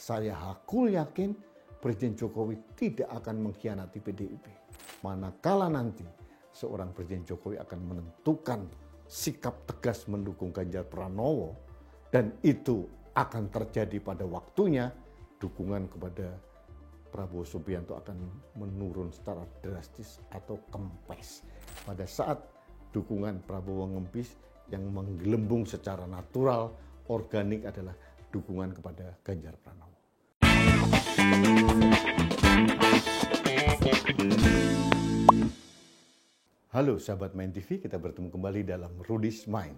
saya hakul yakin Presiden Jokowi tidak akan mengkhianati PDIP. Manakala nanti seorang Presiden Jokowi akan menentukan sikap tegas mendukung Ganjar Pranowo, dan itu akan terjadi pada waktunya, dukungan kepada Prabowo Subianto akan menurun secara drastis atau kempes. Pada saat dukungan Prabowo ngempis, yang menggelembung secara natural, organik adalah dukungan kepada Ganjar Pranowo. Halo sahabat Main TV, kita bertemu kembali dalam Rudy's Mind.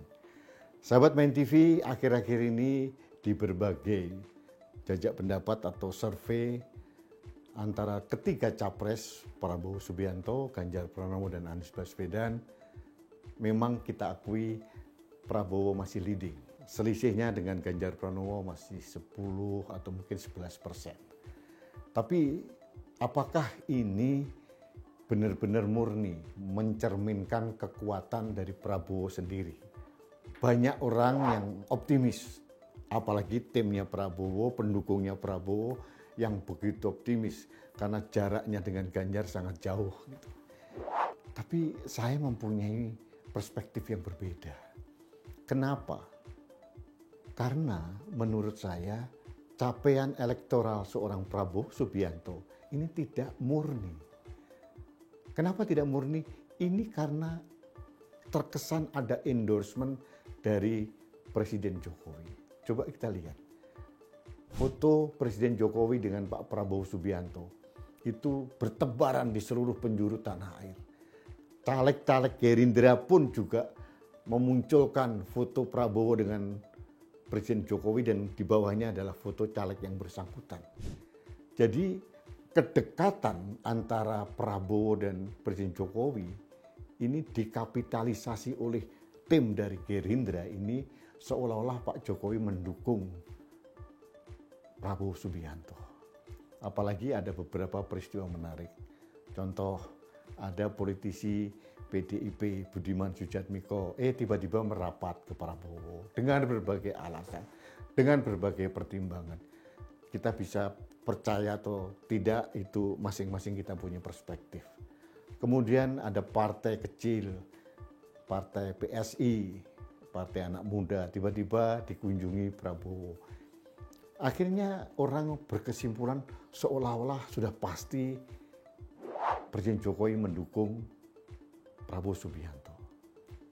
Sahabat Main TV, akhir-akhir ini di berbagai jajak pendapat atau survei antara ketiga capres Prabowo Subianto, Ganjar Pranowo, dan Anies Baswedan, memang kita akui Prabowo masih leading. Selisihnya dengan Ganjar Pranowo masih 10 atau mungkin 11%. Tapi apakah ini benar-benar murni mencerminkan kekuatan dari Prabowo sendiri? Banyak orang yang optimis, apalagi timnya Prabowo, pendukungnya Prabowo yang begitu optimis karena jaraknya dengan Ganjar sangat jauh. Tapi saya mempunyai perspektif yang berbeda. Kenapa? Karena menurut saya capaian elektoral seorang Prabowo Subianto ini tidak murni. Kenapa tidak murni? Ini karena terkesan ada endorsement dari Presiden Jokowi. Coba kita lihat. Foto Presiden Jokowi dengan Pak Prabowo Subianto itu bertebaran di seluruh penjuru tanah air. Caleg-caleg Gerindra pun juga memunculkan foto Prabowo dengan Presiden Jokowi dan di bawahnya adalah foto caleg yang bersangkutan. Jadi kedekatan antara Prabowo dan Presiden Jokowi ini dikapitalisasi oleh tim dari Gerindra ini, seolah-olah Pak Jokowi mendukung Prabowo Subianto. Apalagi ada beberapa peristiwa menarik. Contoh, ada politisi PDIP Budiman Sujatmiko tiba-tiba merapat ke Prabowo dengan berbagai alasan, dengan berbagai pertimbangan. Kita bisa percaya atau tidak, itu masing-masing kita punya perspektif. Kemudian ada partai kecil, partai PSI, partai anak muda, tiba-tiba dikunjungi Prabowo. Akhirnya orang berkesimpulan seolah-olah sudah pasti Presiden Jokowi mendukung Prabowo Subianto.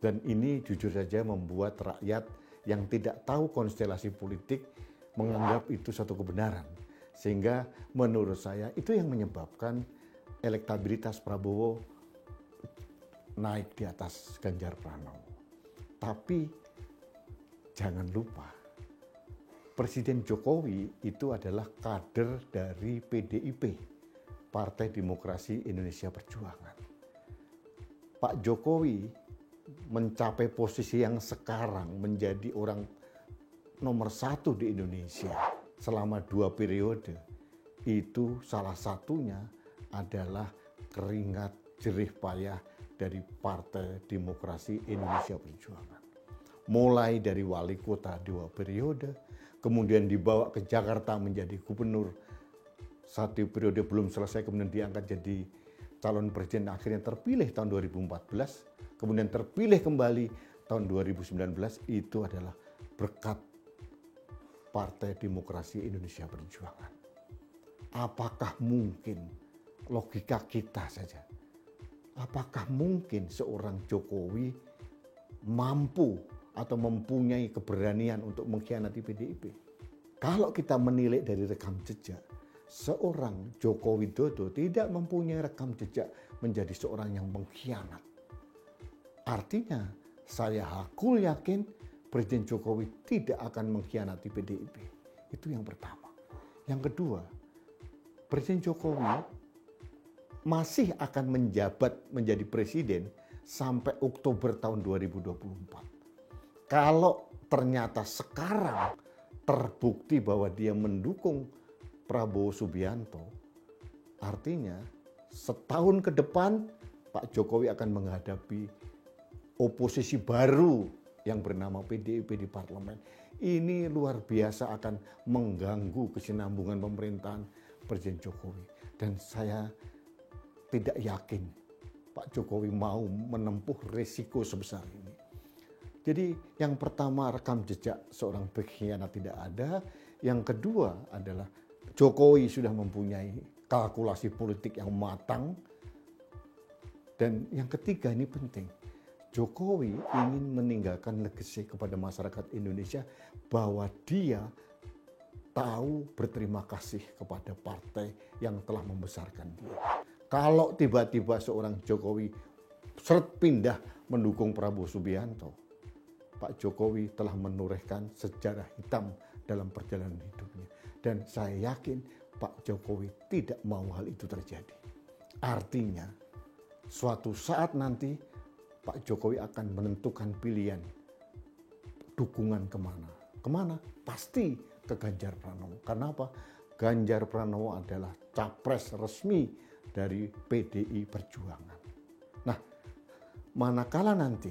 Dan ini jujur saja membuat rakyat yang tidak tahu konstelasi politik menganggap itu satu kebenaran. Sehingga menurut saya itu yang menyebabkan elektabilitas Prabowo naik di atas Ganjar Pranowo. Tapi jangan lupa, Presiden Jokowi itu adalah kader dari PDIP, Partai Demokrasi Indonesia Perjuangan. Pak Jokowi mencapai posisi yang sekarang menjadi orang nomor 1 di Indonesia selama 2 periode. Itu salah satunya adalah keringat jerih payah dari Partai Demokrasi Indonesia Perjuangan. Mulai dari wali kota 2 periode, kemudian dibawa ke Jakarta menjadi gubernur 1 periode belum selesai, kemudian diangkat jadi calon presiden, akhirnya terpilih tahun 2014, kemudian terpilih kembali tahun 2019, itu adalah berkat Partai Demokrasi Indonesia Perjuangan. Apakah mungkin, logika kita saja, apakah mungkin seorang Jokowi mampu atau mempunyai keberanian untuk mengkhianati PDIP? Kalau kita menilai dari rekam jejak, seorang Joko Widodo tidak mempunyai rekam jejak menjadi seorang yang mengkhianat. Artinya, saya hakul yakin Presiden Jokowi tidak akan mengkhianati PDIP. Itu yang pertama. Yang kedua, Presiden Jokowi masih akan menjabat menjadi presiden sampai Oktober tahun 2024. Kalau ternyata sekarang terbukti bahwa dia mendukung Prabowo Subianto, artinya setahun ke depan Pak Jokowi akan menghadapi oposisi baru yang bernama PDIP di parlemen. ini luar biasa akan mengganggu kesinambungan pemerintahan Presiden Jokowi. Dan saya tidak yakin Pak Jokowi mau menempuh resiko sebesar ini. Jadi yang pertama, rekam jejak seorang pengkhianat tidak ada. Yang kedua adalah Jokowi sudah mempunyai kalkulasi politik yang matang. Dan yang ketiga, ini penting, Jokowi ingin meninggalkan legacy kepada masyarakat Indonesia bahwa dia tahu berterima kasih kepada partai yang telah membesarkan dia. Kalau tiba-tiba seorang Jokowi seret pindah mendukung Prabowo Subianto, Pak Jokowi telah menorehkan sejarah hitam dalam perjalanan hidupnya. Dan saya yakin Pak Jokowi tidak mau hal itu terjadi. Artinya, suatu saat nanti Pak Jokowi akan menentukan pilihan dukungan kemana. Kemana? Pasti ke Ganjar Pranowo. Karena apa? Ganjar Pranowo adalah capres resmi dari PDI Perjuangan. Nah, manakala nanti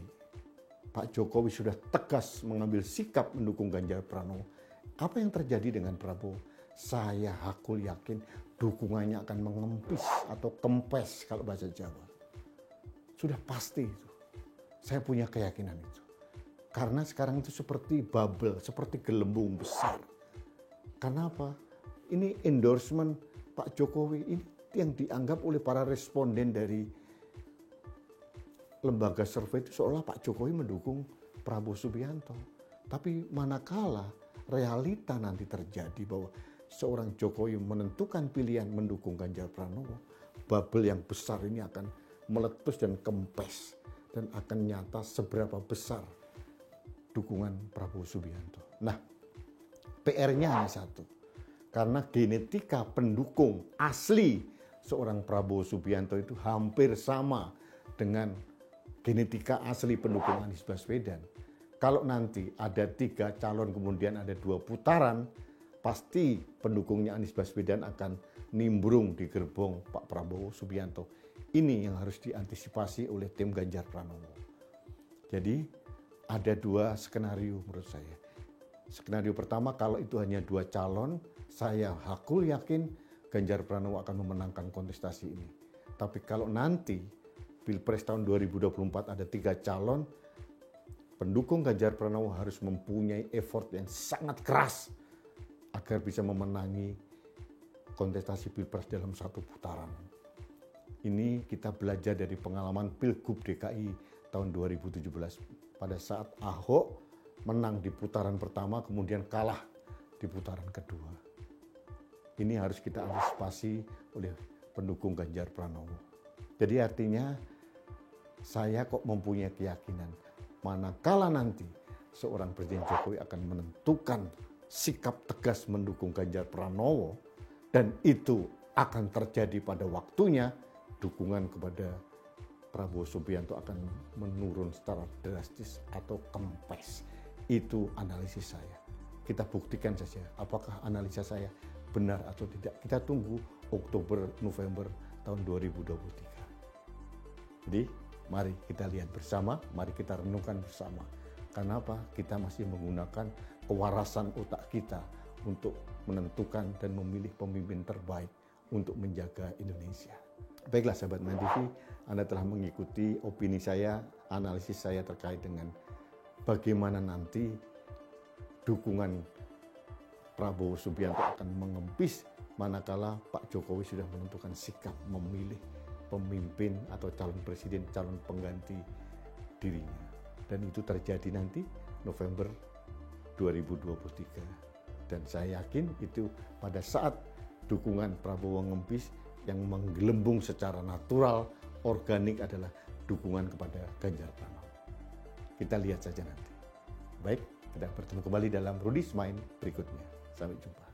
Pak Jokowi sudah tegas mengambil sikap mendukung Ganjar Pranowo, apa yang terjadi dengan Prabowo? Saya hakul yakin dukungannya akan mengempis atau kempes kalau bahasa Jawa. Sudah pasti itu. Saya punya keyakinan itu. Karena sekarang itu seperti bubble, seperti gelembung besar. Karena apa? Ini endorsement Pak Jokowi ini yang dianggap oleh para responden dari lembaga survei itu seolah Pak Jokowi mendukung Prabowo Subianto. Tapi manakala realita nanti terjadi bahwa seorang Jokowi menentukan pilihan mendukung Ganjar Pranowo, bubble yang besar ini akan meletus dan kempes. Dan akan nyata seberapa besar dukungan Prabowo Subianto. Nah, PR-nya hanya satu. Karena genetika pendukung asli seorang Prabowo Subianto itu hampir sama dengan genetika asli pendukung Anies Baswedan. Kalau nanti ada 3 calon kemudian ada 2 putaran, pasti pendukungnya Anies Baswedan akan nimbrung di gerbong Pak Prabowo Subianto. Ini yang harus diantisipasi oleh tim Ganjar Pranowo. Jadi ada 2 skenario menurut saya. Skenario pertama, kalau itu hanya 2 calon, saya hakul yakin Ganjar Pranowo akan memenangkan kontestasi ini. Tapi kalau nanti Pilpres tahun 2024 ada 3 calon, pendukung Ganjar Pranowo harus mempunyai effort yang sangat keras agar bisa memenangi kontestasi Pilpres dalam 1 putaran. Ini kita belajar dari pengalaman Pilgub DKI tahun 2017. Pada saat Ahok menang di putaran pertama, kemudian kalah di putaran kedua. Ini harus kita antisipasi oleh pendukung Ganjar Pranowo. Jadi artinya saya kok mempunyai keyakinan manakala nanti seorang Presiden Jokowi akan menentukan sikap tegas mendukung Ganjar Pranowo dan itu akan terjadi pada waktunya, dukungan kepada Prabowo Subianto akan menurun secara drastis atau kempes. Itu analisis saya. Kita buktikan saja apakah analisa saya benar atau tidak. Kita tunggu Oktober, November tahun 2023. Jadi mari kita lihat bersama, mari kita renungkan bersama. Karena apa? Kita masih menggunakan kewarasan otak kita untuk menentukan dan memilih pemimpin terbaik untuk menjaga Indonesia. Baiklah sahabat Main TV, Anda telah mengikuti opini saya, analisis saya terkait dengan bagaimana nanti dukungan Prabowo Subianto akan mengempis manakala Pak Jokowi sudah menentukan sikap memilih pemimpin atau calon presiden, calon pengganti dirinya. Dan itu terjadi nanti November 2023. Dan saya yakin itu pada saat dukungan Prabowo ngempis, yang menggelembung secara natural, organik adalah dukungan kepada Ganjar Pranowo. Kita lihat saja nanti. Baik, kita bertemu kembali dalam Rudy's Mind berikutnya. Sampai jumpa.